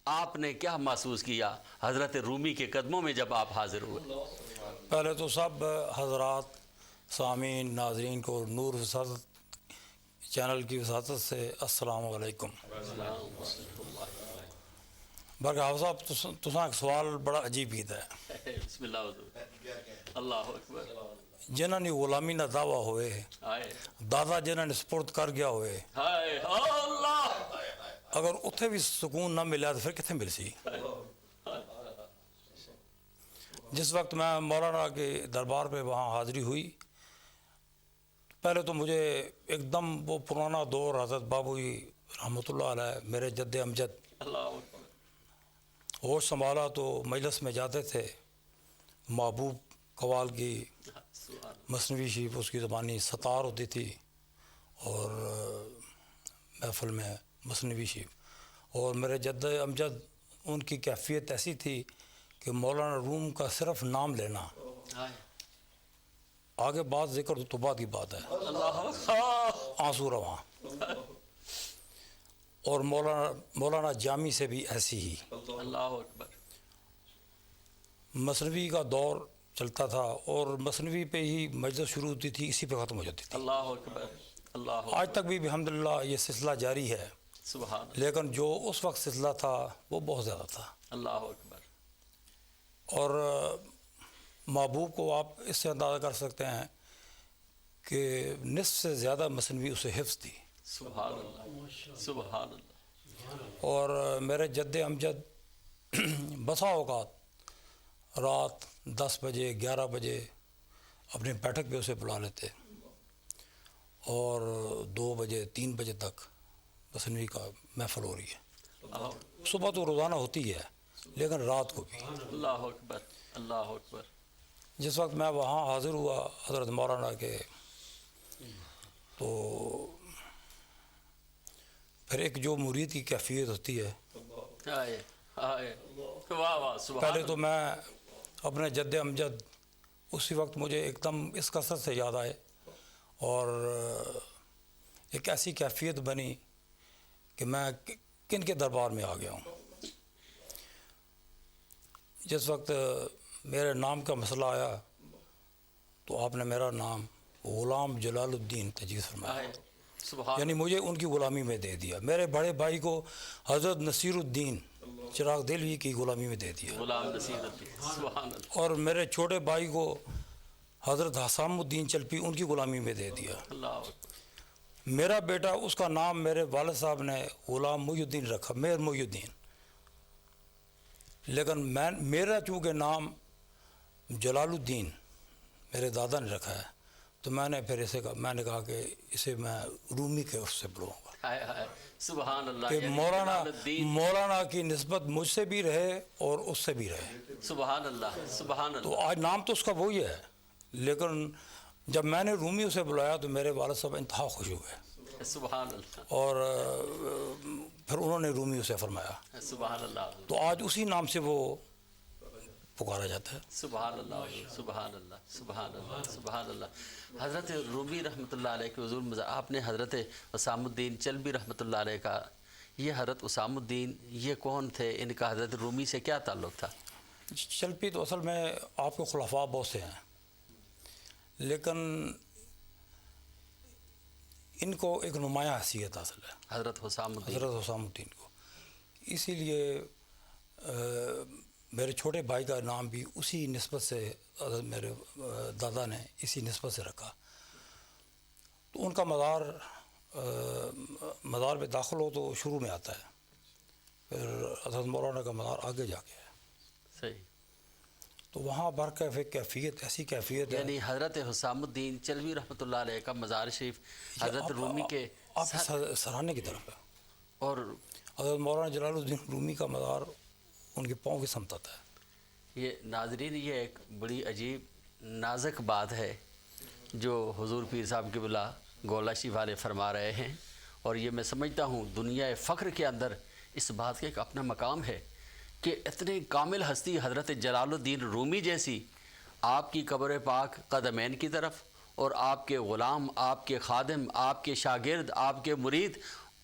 آپ نے کیا محسوس کیا حضرت رومی کے قدموں میں جب آپ حاضر ہوئے؟ پہلے تو سب حضرات سامعین ناظرین کو نور وساطت چینل کی وساطت سے السلام علیکم۔ برکہ حافظ صاحب تساں ایک سوال بڑا عجیب کیتا ہے۔ بسم اللہ حضور، اللہ اکبر۔ جنہاں نے غلامی نہ دعویٰ ہوئے، دادا جنہاں نے سپرد کر گیا ہوئے، اللہ اگر اتھے بھی سکون نہ ملا تو پھر کتنے مل سی؟ جس وقت میں مولانا کے دربار پہ وہاں حاضری ہوئی، پہلے تو مجھے ایک دم وہ پرانا دور حضرت بابوی رحمۃ اللہ علیہ میرے جد امجد ہوش سنبھالا تو مجلس میں جاتے تھے، محبوب قوال کی مثنوی شریف اس کی زبانی ستار ہوتی تھی اور محفل میں مثنوی شریف، اور میرے جد امجد ان کی کیفیت ایسی تھی کہ مولانا روم کا صرف نام لینا، آگے بات ذکر تو بعد کی بات ہے، آنسو رواں، اور مولانا جامی سے بھی ایسی ہی۔ اللہ اکبر۔ مثنوی کا دور چلتا تھا اور مثنوی پہ ہی مجلس شروع ہوتی تھی، اسی پہ ختم ہو جاتی تھی۔ اللہ اکبر، اللہ آج تک بھی الحمدللہ یہ سلسلہ جاری ہے، سبحان اللہ، لیکن جو اس وقت سلسلہ تھا وہ بہت زیادہ تھا۔ اللہ اکبر۔ اور محبوب کو آپ اس سے اندازہ کر سکتے ہیں کہ نصف سے زیادہ مثنوی اسے حفظ تھی۔ سبحان اللہ، سبحان اللہ۔ اور میرے جد امجد بسا اوقات رات 10 بجے 11 بجے اپنی بیٹھک پہ اسے بلا لیتے اور 2 بجے 3 بجے تک مثنوی کا محفل ہو رہی ہے۔ صبح تو روزانہ ہوتی ہے لیکن رات کو بھی۔ اللہ اکبر، اللہ اکبر۔ جس وقت میں وہاں حاضر ہوا حضرت مولانا کے، تو پھر ایک جو مرید کی کیفیت ہوتی ہے، پہلے تو میں اپنے جد امجد اسی وقت مجھے ایک دم اس کثرت سے یاد آئے اور ایک ایسی کیفیت بنی کہ میں کن کے دربار میں آ گیا ہوں۔ جس وقت میرے نام کا مسئلہ آیا تو آپ نے میرا نام غلام جلال الدین تجویز فرمایا، یعنی مجھے ان کی غلامی میں دے دیا۔ میرے بڑے بھائی کو حضرت نصیر الدین چراغ دہلوی کی غلامی میں دے دیا، غلام نصیر الدین، سبحان اللہ۔ اور میرے چھوٹے بھائی کو حضرت حسام الدین چلپی ان کی غلامی میں دے دیا۔ اللہ اکبر۔ میرا بیٹا اس کا نام میرے والد صاحب نے غلام محی الدین رکھا، میر محی الدین، لیکن میرا چونکہ نام جلال الدین میرے دادا نے رکھا ہے تو میں نے پھر میں نے کہا کہ اسے میں رومی کے اس سے بلاؤں گا، سبحان اللہ، کہ مولانا کی نسبت مجھ سے بھی رہے اور اس سے بھی رہے۔ سبحان اللہ، سبحان اللہ۔ تو آج نام تو اس کا وہی ہے، لیکن جب میں نے رومی اسے بلایا تو میرے والد صاحب انتہا خوش ہوئے، سبحان اللہ، اور پھر انہوں نے رومی اسے فرمایا، سبحان اللہ۔ تو آج اسی نام سے وہ پکارا جاتا ہے۔ سبحان اللہ، سبحان اللہ، سبحان اللہ، سبحان اللہ۔ حضرت رومی رحمۃ اللہ علیہ کے حضور آپ نے حضرت اسام الدین چلبی رحمۃ اللہ علیہ کا، یہ حضرت اسام الدین یہ کون تھے؟ ان کا حضرت رومی سے کیا تعلق تھا؟ چلپی تو اصل میں آپ کے خلفاء بہت سے ہیں، لیکن ان کو ایک نمایاں حیثیت حاصل ہے حضرت حسام الدین، حضرت حسام الدین کو، اسی لیے میرے چھوٹے بھائی کا نام بھی اسی نسبت سے میرے دادا نے اسی نسبت سے رکھا۔ تو ان کا مزار پہ داخل ہو تو شروع میں آتا ہے، پھر حضرت مولانا کا مزار آگے جا کے ہے، صحیح۔ تو وہاں کیفیت ایسی کیفیت ہے، یعنی حضرت حسام الدین چلوی رحمۃ اللہ علیہ کا مزار شریف حضرت رومی کے آپ سرانے کی طرف ہے، اور حضرت مولانا جلال الدین رومی کا مزار ان کے پاؤں کی سمت آتا ہے۔ یہ ناظرین، یہ ایک بڑی عجیب نازک بات ہے جو حضور پیر صاحب قبلہ گولہ شریف والے فرما رہے ہیں، اور یہ میں سمجھتا ہوں دنیا فخر کے اندر اس بات کا ایک اپنا مقام ہے کہ اتنے کامل ہستی حضرت جلال الدین رومی جیسی آپ کی قبر پاک قدمین کی طرف، اور آپ کے غلام، آپ کے خادم، آپ کے شاگرد، آپ کے مرید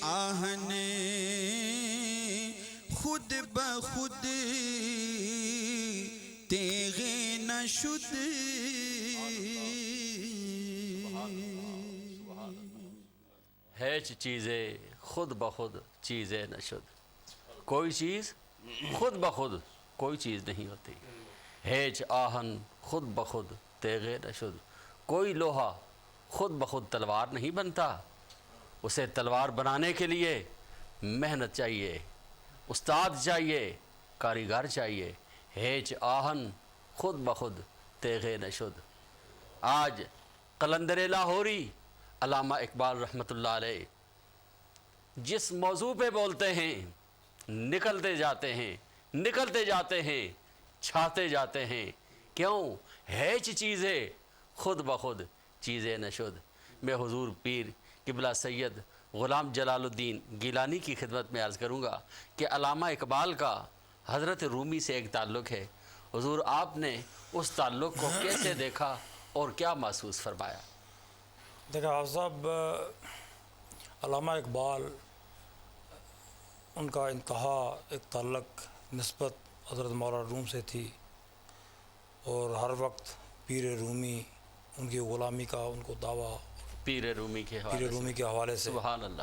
آہن خود بخود تیغ نشد ہیچ چیزیں خود بخود چیزیں نہ شد. کوئی چیز خود بخود کوئی چیز نہیں ہوتی. ہیچ آہن خود بخود تیغ نہ شد. کوئی لوہا خود بخود تلوار نہیں بنتا. اسے تلوار بنانے کے لیے محنت چاہیے، استاد چاہیے، کاریگر چاہیے. ہیچ آہن خود بخود تیغ نہ شد. آج قلندر لاہوری علامہ اقبال رحمۃ اللہ علیہ جس موضوع پہ بولتے ہیں نکلتے جاتے ہیں، نکلتے جاتے ہیں، چھاتے جاتے ہیں. کیوں؟ ہیچ چیزیں خود بخود چیزیں نہ شد. میں حضور پیر قبلہ سید غلام جلال الدین گیلانی کی خدمت میں عرض کروں گا کہ علامہ اقبال کا حضرت رومی سے ایک تعلق ہے. حضور آپ نے اس تعلق کو کیسے دیکھا اور کیا محسوس فرمایا؟ دیکھا حافظ صاحب، علامہ اقبال ان کا انتہا ایک تعلق نسبت حضرت مولانا روم سے تھی، اور ہر وقت پیر رومی ان کی غلامی کا ان کو دعویٰ پیر رومی کے پیر رومی کے حوالے سے. سبحان اللہ.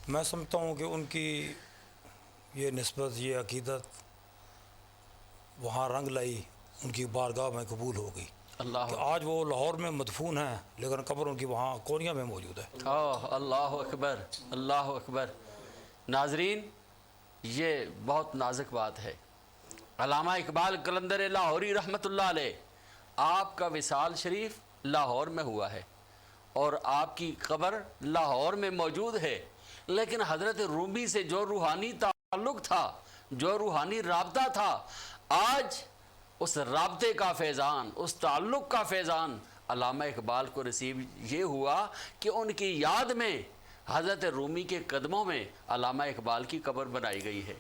میں سمجھتا ہوں کہ ان کی یہ نسبت، یہ عقیدت وہاں رنگ لائی، ان کی بارگاہ میں قبول ہو گئی. اللہ کہ آج وہ لاہور میں مدفون ہیں لیکن قبر ان کی وہاں کونیا میں موجود ہے. اللہ اکبر، اللہ اکبر. ناظرین، یہ بہت نازک بات ہے. علامہ اقبال قلندر لاہوری رحمۃ اللہ علیہ، آپ کا وصال شریف لاہور میں ہوا ہے اور آپ کی قبر لاہور میں موجود ہے، لیکن حضرت رومی سے جو روحانی تعلق تھا، جو روحانی رابطہ تھا، آج اس رابطے کا فیضان، اس تعلق کا فیضان علامہ اقبال کو نصیب یہ ہوا کہ ان کی یاد میں حضرت رومی کے قدموں میں علامہ اقبال کی قبر بنائی گئی ہے.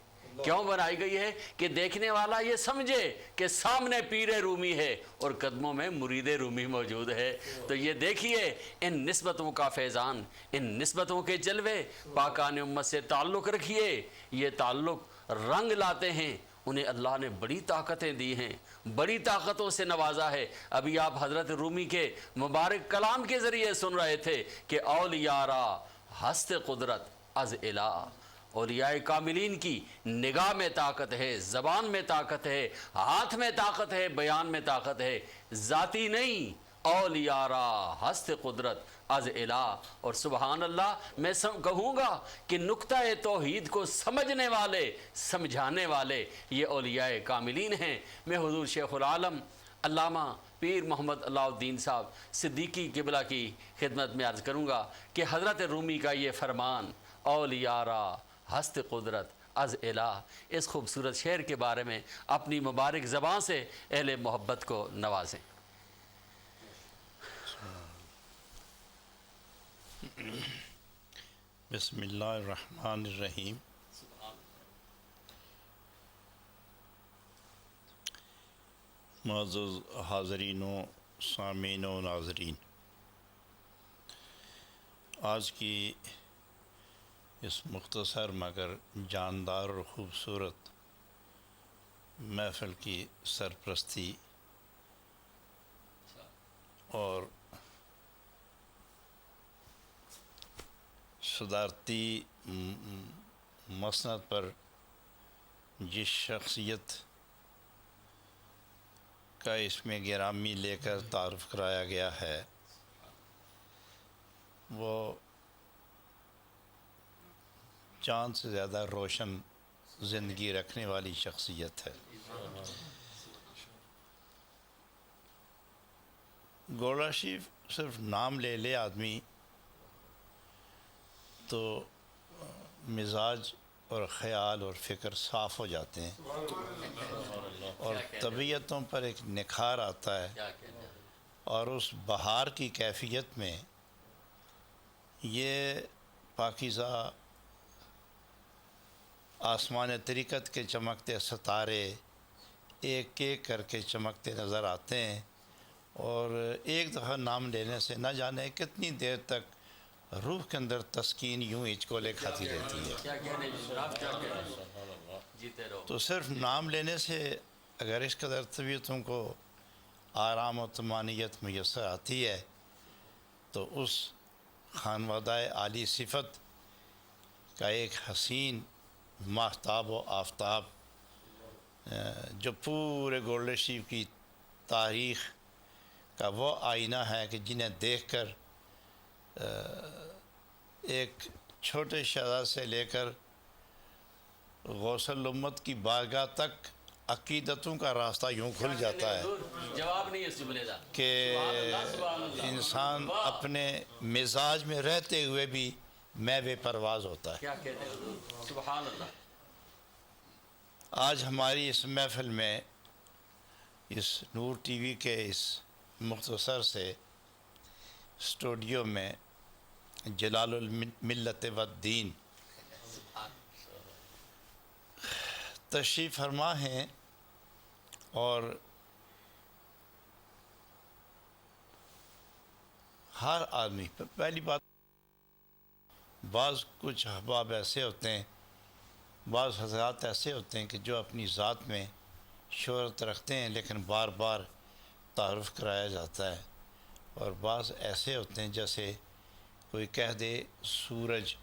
کیوں بنائی گئی ہے؟ کہ دیکھنے والا یہ سمجھے کہ سامنے پیر رومی ہے اور قدموں میں مرید رومی موجود ہے. تو یہ دیکھیے ان نسبتوں کا فیضان، ان نسبتوں کے جلوے. پاکان امت سے تعلق رکھیے، یہ تعلق رنگ لاتے ہیں. انہیں اللہ نے بڑی طاقتیں دی ہیں، بڑی طاقتوں سے نوازا ہے. ابھی آپ حضرت رومی کے مبارک کلام کے ذریعے سن رہے تھے کہ اولیاء را ہست قدرت از الہ. اولیاء کاملین کی نگاہ میں طاقت ہے، زبان میں طاقت ہے، ہاتھ میں طاقت ہے، بیان میں طاقت ہے، ذاتی نہیں. اولیاء را ہست قدرت از الہ. اور سبحان اللہ، میں کہوں گا کہ نقطہ توحید کو سمجھنے والے، سمجھانے والے یہ اولیاء کاملین ہیں. میں حضور شیخ العالم علامہ پیر محمد علاء الدین صاحب صدیقی قبلہ کی خدمت میں عرض کروں گا کہ حضرت رومی کا یہ فرمان اولیاء را ہست قدرت از الہ، اس خوبصورت شعر کے بارے میں اپنی مبارک زبان سے اہل محبت کو نوازیں. بسم اللہ الرحمن الرحیم. معزز حاضرین و سامعین و ناظرین، آج کی اس مختصر مگر جاندار اور خوبصورت محفل کی سرپرستی اور صدارتی مسند پر جس شخصیت کا اس میں گرامی لے کر تعارف کرایا گیا ہے، وہ چاند سے زیادہ روشن زندگی رکھنے والی شخصیت ہے. گولڑا شریف صرف نام لے لے آدمی تو مزاج اور خیال اور فکر صاف ہو جاتے ہیں اور طبیعتوں پر ایک نکھار آتا ہے، اور اس بہار کی کیفیت میں یہ پاکیزہ آسمان طریقت کے چمکتے ستارے ایک ایک کر کے چمکتے نظر آتے ہیں، اور ایک دفعہ نام لینے سے نہ جانے کتنی دیر تک روح کے اندر تسکین یوں ہچکولے کھاتی رہتی ہے. کیا کہنے آپ کیا کہہ رہے ہیں؟ جیتے رہو. تو صرف نام لینے سے اگر اس قدر طبیعتوں کو آرام و طمانینت میسر آتی ہے تو اس خانوادہ عالی صفت کا ایک حسین ماہتاب و آفتاب جو پورے گولڈن شریف کی تاریخ کا وہ آئینہ ہے کہ جنہیں دیکھ کر ایک چھوٹے شہزادے سے لے کر غوث الامت کی بارگاہ تک عقیدتوں کا راستہ یوں کھل جاتا ہے جواب نہیں اس جملے کا کہ انسان اپنے مزاج میں رہتے ہوئے بھی میں بے پرواز ہوتا ہے. کیا کہتے ہیں حضور؟ سبحان اللہ. آج ہماری اس محفل میں اس نور ٹی وی کے اس مختصر سے اسٹوڈیو میں جلال الملت والدین تشریف فرما ہیں اور ہر آدمی پہلی بات بعض کچھ احباب ایسے ہوتے ہیں بعض حضرات ایسے ہوتے ہیں کہ جو اپنی ذات میں شہرت رکھتے ہیں لیکن بار بار تعارف کرایا جاتا ہے اور بعض ایسے ہوتے ہیں جیسے کوئی کہہ دے سورج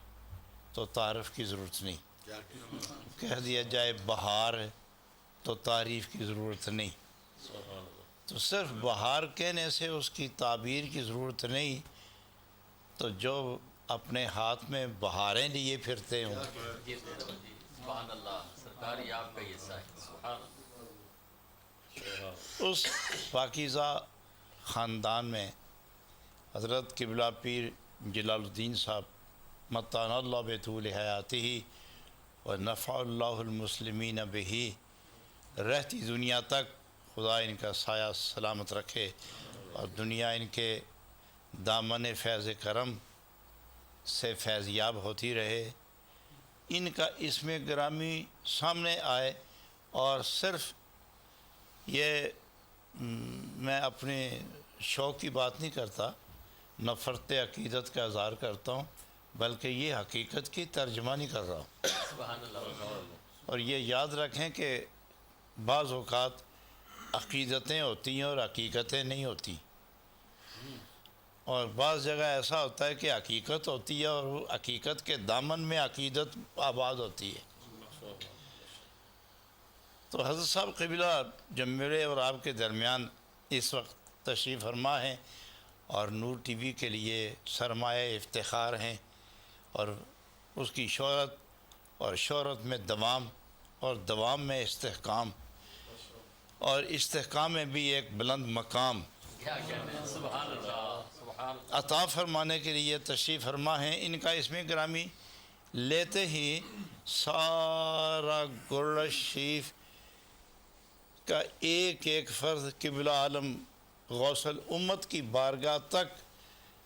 تو تعارف کی ضرورت نہیں کہہ دیا جائے بہار تو تعریف کی ضرورت نہیں تو صرف بہار کہنے سے اس کی تعبیر کی ضرورت نہیں تو جو اپنے ہاتھ میں بہاریں لیے پھرتے ہوں سبحان اللہ. سرکاری آپ کا یہ حصہ ہے. سبحان اللہ. اس پاکیزہ خاندان میں حضرت قبلہ پیر جلال الدین صاحب متان اللہ بطول حیاتہ و نفع اللہ المسلمین بہی رہتی دنیا تک خدا ان کا سایہ سلامت رکھے اور دنیا ان کے دامن فیض کرم سے فیضیاب ہوتی رہے. ان کا اسم گرامی سامنے آئے اور صرف یہ میں اپنے شوق کی بات نہیں کرتا نفرت عقیدت کا اظہار کرتا ہوں بلکہ یہ حقیقت کی ترجمانی کر رہا ہوں. سبحان اللہ. اور یہ یاد رکھیں کہ بعض اوقات عقیدتیں ہوتی ہیں اور حقیقتیں نہیں ہوتی اور بعض جگہ ایسا ہوتا ہے کہ حقیقت ہوتی ہے اور وہ حقیقت کے دامن میں عقیدت آباد ہوتی ہے. تو حضرت صاحب قبلہ جو میرے اور آپ کے درمیان اس وقت تشریف فرما ہیں اور نور ٹی وی کے لیے سرمایہ افتخار ہیں اور اس کی شہرت اور شہرت میں دوام اور دوام میں استحکام اور استحکام میں بھی ایک بلند مقام کیا کہتے ہیں؟ سبحان اللہ. سبحان اللہ. عطا فرمانے کے لیے تشریف فرما ہیں. ان کا اسم گرامی لیتے ہی سارا گولڈن شریف کا ایک ایک فرد قبلہ عالم غوث الامت کی بارگاہ تک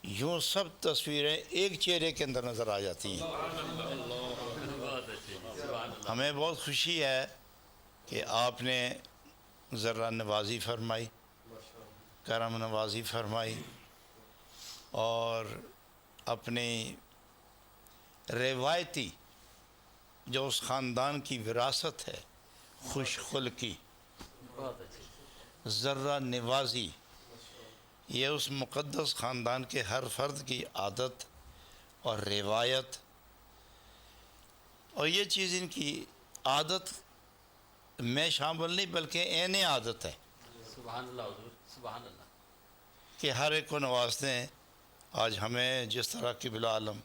یوں سب تصویریں ایک چہرے کے اندر نظر آ جاتی ہیں. بہت اچھی. سبحان اللہ. ہمیں بہت خوشی ہے کہ آپ نے ذرا نوازی فرمائی کرم نوازی فرمائی اور اپنی روایتی جو اس خاندان کی وراثت ہے خوش خلقی بہت اچھی. ذرہ نوازی یہ اس مقدس خاندان کے ہر فرد کی عادت اور روایت اور یہ چیز ان کی عادت میں شامل نہیں بلکہ عین عادت ہے سبحان اللہ حضور. سبحان اللہ. کہ ہر ایک کو نوازتے ہیں. آج ہمیں جس طرح قبلہ عالم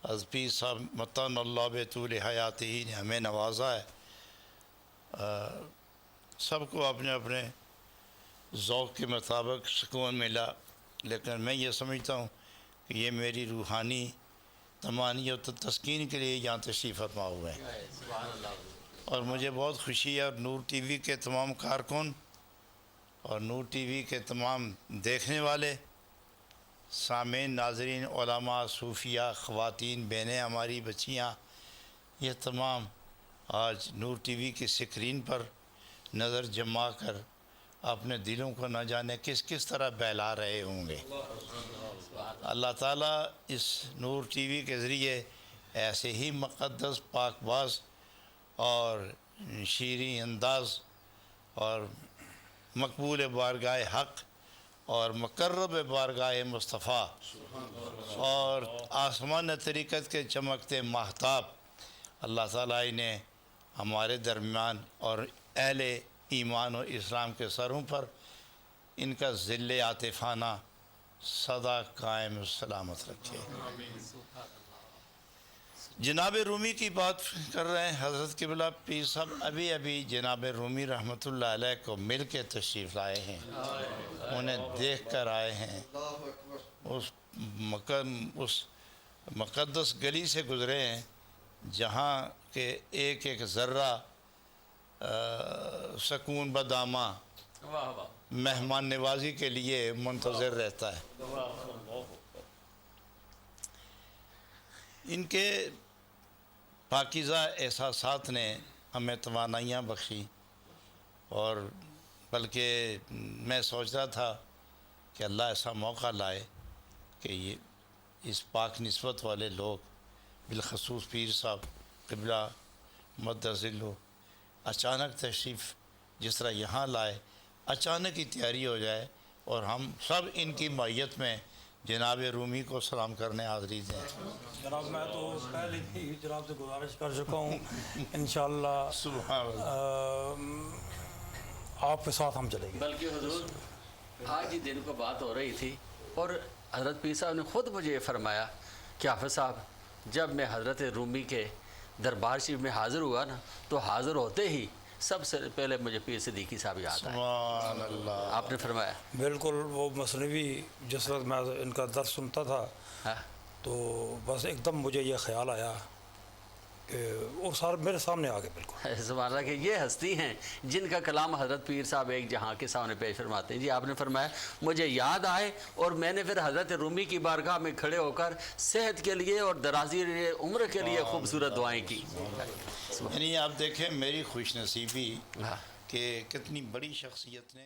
حضرت پیر صاحب متان اللہ بطول حیاتہ نے ہمیں نوازا ہے سب کو اپنے اپنے ذوق کے مطابق سکون ملا لیکن میں یہ سمجھتا ہوں کہ یہ میری روحانی طمانینت و تسکین کے لیے یہاں تشریف فرما ہوئے ہیں سبحان اللہ حضور. اور مجھے بہت خوشی ہے اور نور ٹی وی کے تمام کارکن اور نور ٹی وی کے تمام دیکھنے والے سامعین ناظرین علماء صوفیہ خواتین بہنیں ہماری بچیاں یہ تمام آج نور ٹی وی کی سکرین پر نظر جما کر اپنے دلوں کو نہ جانے کس کس طرح بہلا رہے ہوں گے۔ اللہ تعالیٰ اس نور ٹی وی کے ذریعے ایسے ہی مقدس پاک باز اور شیریں انداز اور مقبول بارگاہ حق اور مقرب بارگاہ مصطفیٰ اور آسمان طریقت کے چمکتے ماہتاب، اللہ تعالیٰ انہیں ہمارے درمیان اور اہل ایمان و اسلام کے سروں پر ان کا ذل عاطفانہ سدا قائم سلامت رکھے۔ جناب رومی کی بات کر رہے ہیں حضرت قبلہ پیر صاحب، ابھی جناب رومی رحمۃ اللہ علیہ کو مل کے تشریف لائے ہیں، انہیں دیکھ کر آئے ہیں، اس مقدس گلی سے گزرے ہیں جہاں کہ ایک ایک ذرہ سکون بدامہ مہمان نوازی کے لیے منتظر رہتا ہے۔ ان کے پاکیزہ احساسات نے ہمیں توانائیاں بخشی، اور بلکہ میں سوچ رہا تھا کہ اللہ ایسا موقع لائے کہ یہ اس پاک نسبت والے لوگ بالخصوص پیر صاحب قبلہ مد ذلہ اچانک تشریف جس طرح یہاں لائے، اچانک ہی تیاری ہو جائے اور ہم سب ان کی معیت میں جناب رومی کو سلام کرنے حاضری دیں۔ جناب میں تو پہلے ہی جناب سے گزارش کر چکا ہوں، انشاءاللہ سبحان اللہ آپ کے ساتھ ہم چلیں گے۔ بلکہ حضور آج ہی دن کو بات ہو رہی تھی اور حضرت پیر صاحب نے خود مجھے یہ فرمایا کہ حافظ صاحب جب میں حضرت رومی کے دربار شریف میں حاضر ہوا نا تو حاضر ہوتے ہی سب سے پہلے مجھے پیر صدیقی صاحب یاد آئے۔ سبحان اللہ۔ آپ نے فرمایا بالکل وہ مثنوی جس وقت میں ان کا درس سنتا تھا ہاں تو بس ایک دم مجھے یہ خیال آیا کہ وہ سارے میرے سامنے آ گئے بالکل۔ سبحان اللہ کہ یہ ہستی ہیں جن کا کلام حضرت پیر صاحب ایک جہاں کے سامنے پیش فرماتے ہیں۔ جی آپ نے فرمایا مجھے یاد آئے اور میں نے پھر حضرت رومی کی بارگاہ میں کھڑے ہو کر صحت کے لیے اور درازی عمر کے لیے خوبصورت دعائیں کی۔ یعنی آپ دیکھیں میری خوش نصیبی ہاں کہ کتنی بڑی شخصیت نے